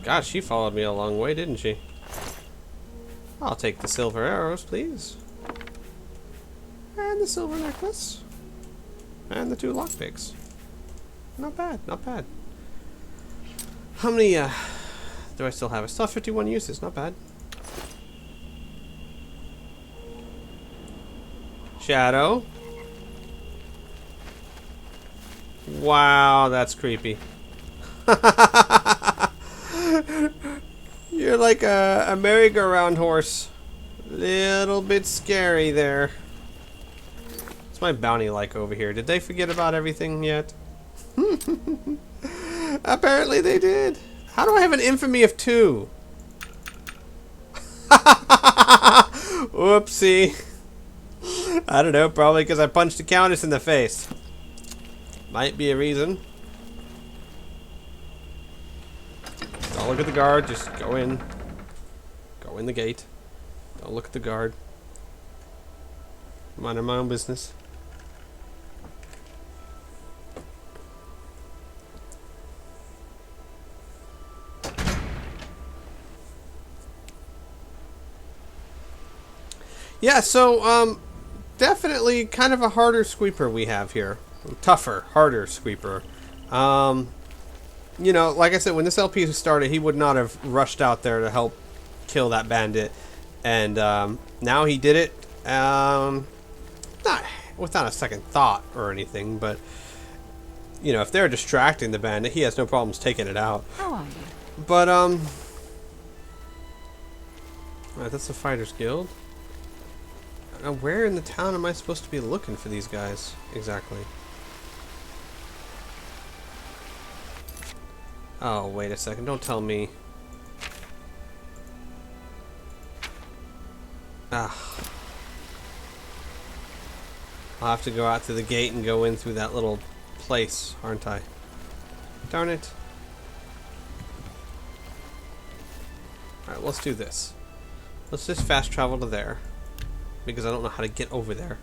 Gosh, she followed me a long way, didn't she? I'll take the silver arrows, please. And the silver necklace. And the 2 lockpicks. Not bad, not bad. How many do I still have? I still have 51 uses, not bad. Shadow. Wow, that's creepy. You're like a merry-go-round horse. Little bit scary there. What's my bounty like over here? Did they forget about everything yet? Apparently they did. How do I have an infamy of 2? Whoopsie. I don't know, probably because I punched the countess in the face. Might be a reason. Don't look at the guard, just go in. Go in the gate. Don't look at the guard. I'm minding my own business. Yeah, so, definitely kind of a harder sweeper we have here. Tougher, harder sweeper. You know, like I said, when this LP started, he would not have rushed out there to help kill that bandit. And, now he did it, not without a second thought or anything, but, you know, if they're distracting the bandit, he has no problems taking it out. How are you? But, alright, that's the Fighters Guild. Now, where in the town am I supposed to be looking for these guys, exactly? Oh, wait a second, don't tell me. Ah. I'll have to go out to the gate and go in through that little place, aren't I? Darn it. Alright, let's do this. Let's just fast travel to there. Because I don't know how to get over there.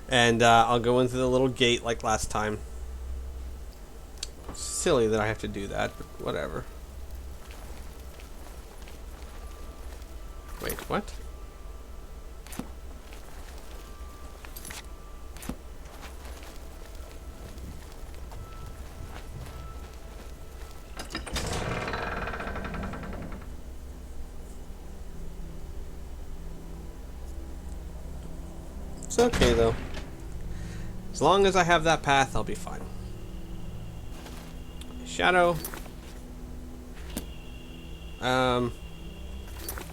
And I'll go in through the little gate like last time. It's silly that I have to do that, but whatever. Wait, what? It's okay though. As long as I have that path, I'll be fine. Shadow.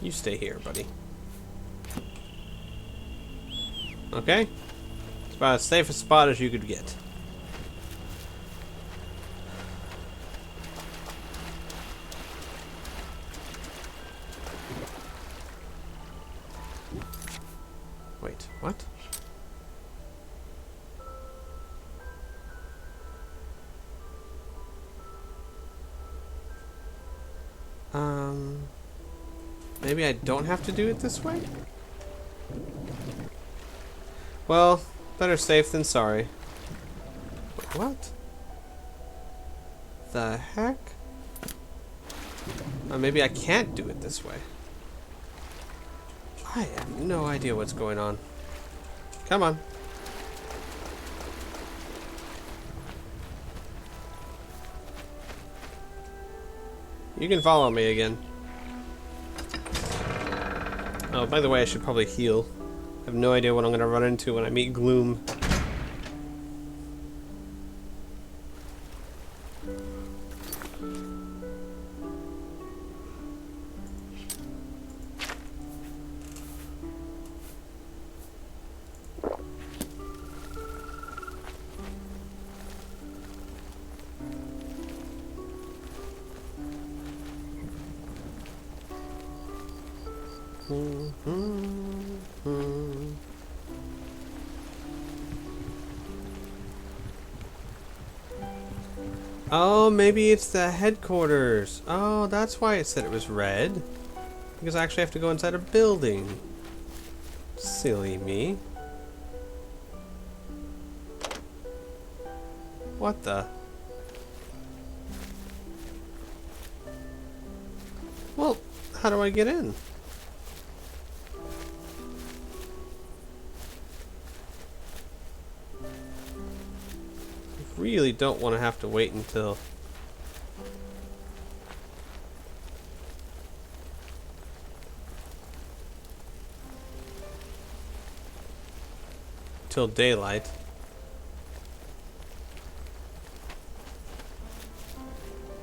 You stay here, buddy. Okay? It's about as safe a spot as you could get. Wait, what? Maybe I don't have to do it this way? Well, better safe than sorry. Wait, what? The heck? Maybe I can't do it this way. I have no idea what's going on. Come on. You can follow me again. Oh, by the way, I should probably heal. I have no idea what I'm going to run into when I meet Gloom. Oh, maybe it's the headquarters. Oh, that's why it said it was red. Because I actually have to go inside a building. Silly me. What the? Well, how do I get in? I really don't want to have to wait until... till daylight.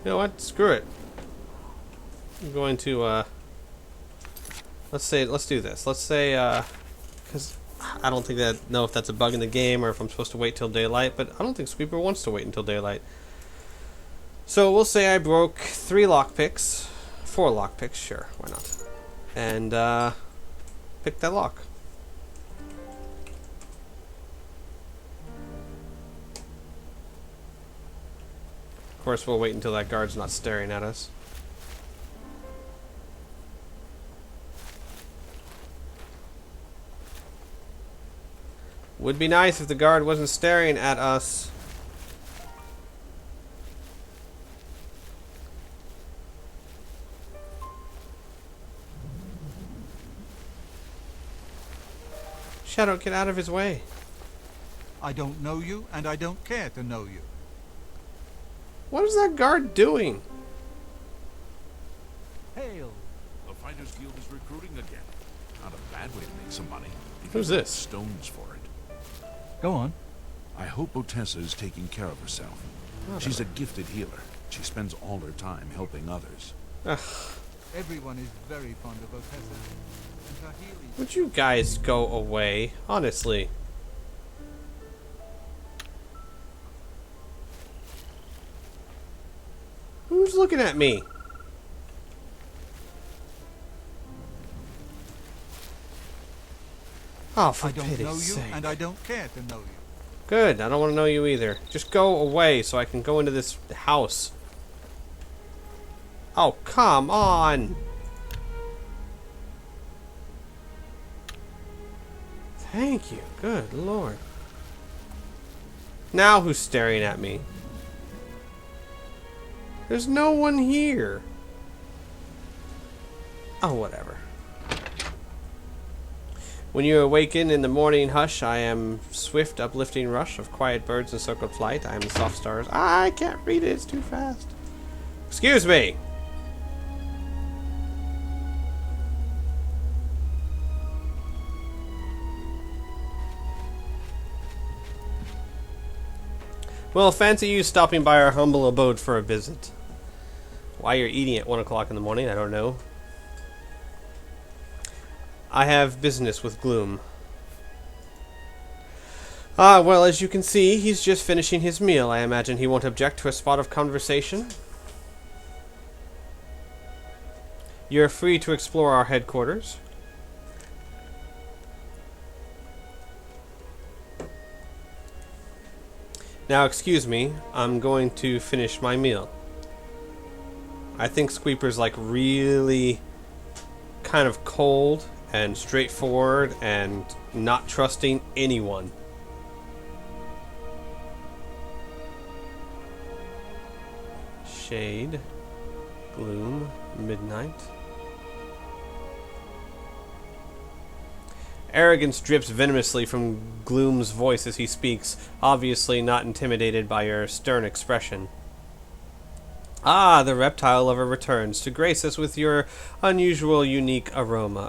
You know what? Screw it. I'm going to, let's do this. Let's say, because I don't think know if that's a bug in the game or if I'm supposed to wait till daylight, but I don't think Sweeper wants to wait until daylight. So we'll say I broke 4 lockpicks, sure, why not? And, pick that lock. Of course, we'll wait until that guard's not staring at us. Would be nice if the guard wasn't staring at us. Shadow, get out of his way. I don't know you, and I don't care to know you. What is that guard doing? Hail! The Fighters Guild is recruiting again. Not a bad way to make some money. Who's this? Stones for it. Go on. I hope Otessa is taking care of herself. She's a gifted healer. She spends all her time helping others. Ugh. Everyone is very fond of Otessa. And her healing... Would you guys go away? Honestly. Who's looking at me? Oh, for I don't know pity's you, sake. and I don't care to know you. Good, I don't want to know you either. Just go away so I can go into this house. Oh, come on! Thank you, good lord. Now who's staring at me? There's no one here. Oh, whatever. When you awaken in the morning hush, I am swift uplifting rush of quiet birds in circled flight. I am the soft stars. I can't read it, it's too fast. Excuse me. Well, fancy you stopping by our humble abode for a visit. Why you're eating at 1 o'clock in the morning, I don't know. I have business with Gloom. Ah, well, as you can see, he's just finishing his meal. I imagine he won't object to a spot of conversation. You're free to explore our headquarters. Now, excuse me, I'm going to finish my meal. I think Squeeper's like really kind of cold and straightforward and not trusting anyone. Shade, Gloom, Midnight. Arrogance drips venomously from Gloom's voice as he speaks, obviously not intimidated by your stern expression. Ah, the reptile lover returns to grace us with your unusual unique aroma.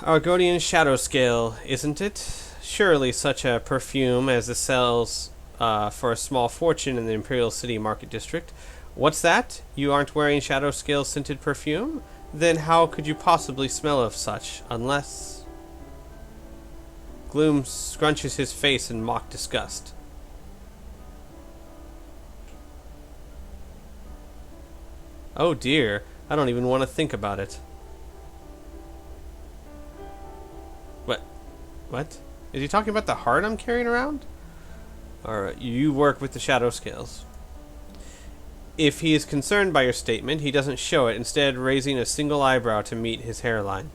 Argonian shadow scale, isn't it? Surely such a perfume as this sells for a small fortune in the Imperial City Market District. What's that? You aren't wearing shadow scale scented perfume? Then how could you possibly smell of such, unless... Gloom scrunches his face in mock disgust. Oh dear, I don't even want to think about it. What? Is he talking about the heart I'm carrying around? Or you work with the shadow scales? If he is concerned by your statement, he doesn't show it, instead raising a single eyebrow to meet his hairline.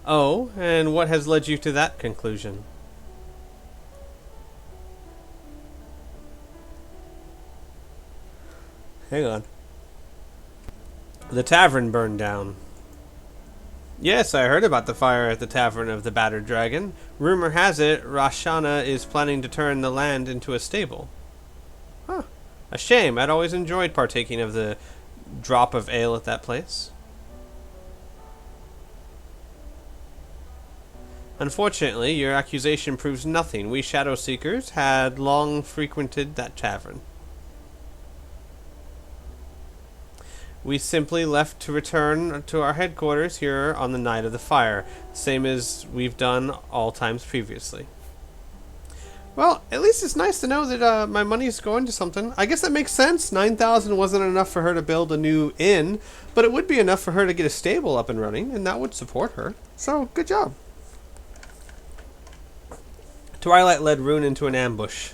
Oh, and what has led you to that conclusion? Hang on. The tavern burned down. Yes, I heard about the fire at the Tavern of the Battered Dragon. Rumor has it, Rashana is planning to turn the land into a stable. Huh. A shame. I'd always enjoyed partaking of the drop of ale at that place. Unfortunately, your accusation proves nothing. We Shadow Seekers had long frequented that tavern. We simply left to return to our headquarters here on the night of the fire, same as we've done all times previously. Well, at least it's nice to know that my money's going to something. I guess that makes sense. 9,000 wasn't enough for her to build a new inn, but it would be enough for her to get a stable up and running, and that would support her. So, good job. Twilight led Rune into an ambush.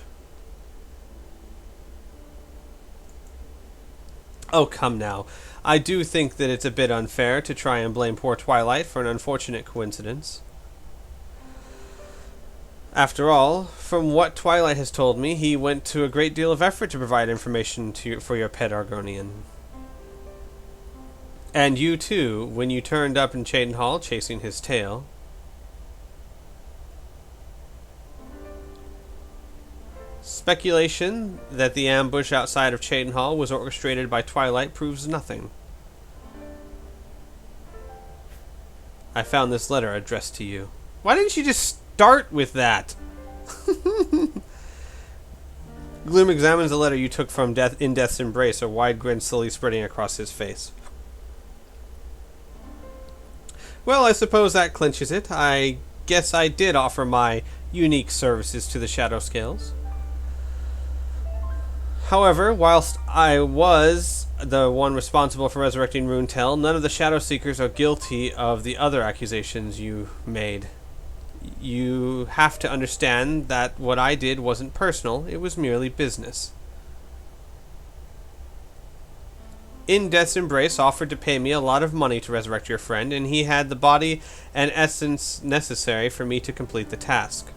Oh, come now. I do think that it's a bit unfair to try and blame poor Twilight for an unfortunate coincidence. After all, from what Twilight has told me, he went to a great deal of effort to provide information for your pet Argonian. And you too, when you turned up in Cheydinhal chasing his tail. Speculation that the ambush outside of Cheydinhal was orchestrated by Twilight proves nothing. I found this letter addressed to you. Why didn't you just start with that? Gloom examines the letter you took from Death's Embrace, a wide grin slowly spreading across his face. Well, I suppose that clinches it. I guess I did offer my unique services to the Shadow Scales. However, whilst I was the one responsible for resurrecting Runetel, none of the Shadow Seekers are guilty of the other accusations you made. You have to understand that what I did wasn't personal, it was merely business. In Death's Embrace offered to pay me a lot of money to resurrect your friend, and he had the body and essence necessary for me to complete the task.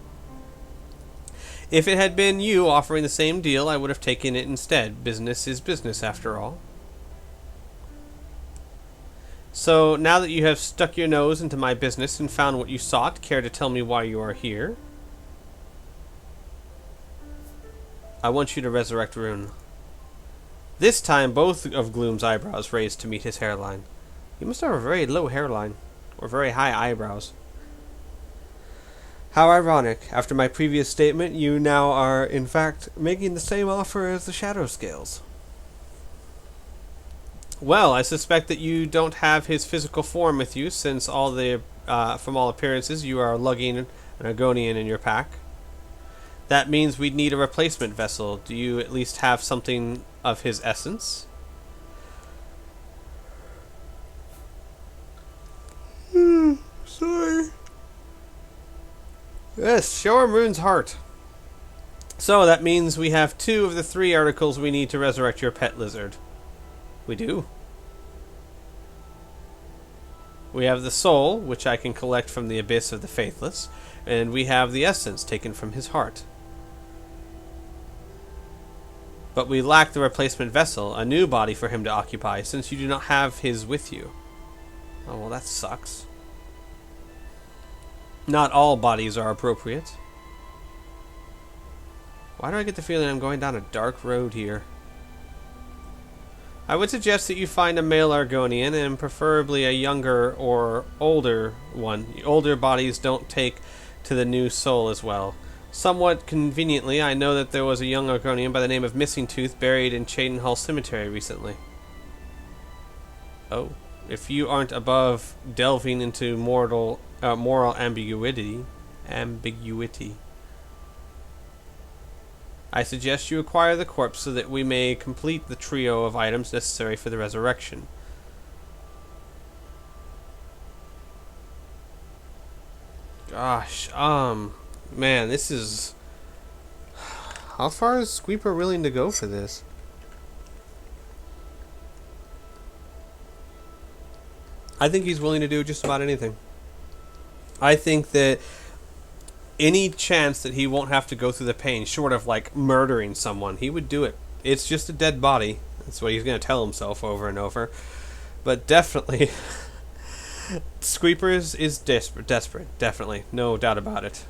If it had been you offering the same deal, I would have taken it instead. Business is business, after all. So, now that you have stuck your nose into my business and found what you sought, care to tell me why you are here? I want you to resurrect Rune. This time, both of Gloom's eyebrows raised to meet his hairline. He must have a very low hairline, or very high eyebrows. How ironic. After my previous statement, you now are, in fact, making the same offer as the Shadow Scales. Well, I suspect that you don't have his physical form with you, since from all appearances, you are lugging an Argonian in your pack. That means we'd need a replacement vessel. Do you at least have something of his essence? Sorry. Yes, show him Rune's heart. So that means we have 2 of the 3 articles we need to resurrect your pet lizard. We do. We have the soul, which I can collect from the abyss of the faithless, and we have the essence taken from his heart. But we lack the replacement vessel, a new body for him to occupy, since you do not have his with you. Oh, well, that sucks. Not all bodies are appropriate. Why do I get the feeling I'm going down a dark road here? I would suggest that you find a male Argonian, and preferably a younger or older one. Older bodies don't take to the new soul as well. Somewhat conveniently, I know that there was a young Argonian by the name of Missing Tooth buried in Cheydinhal Cemetery recently. Oh, if you aren't above delving into moral ambiguity, I suggest you acquire the corpse so that we may complete the trio of items necessary for the resurrection. Gosh, man, this is... How far is Squeeper willing to go for this? I think he's willing to do just about anything. I think that any chance that he won't have to go through the pain, short of like murdering someone, he would do it. It's just a dead body. That's what he's going to tell himself over and over. But definitely, Squeepers is desperate. Definitely. No doubt about it.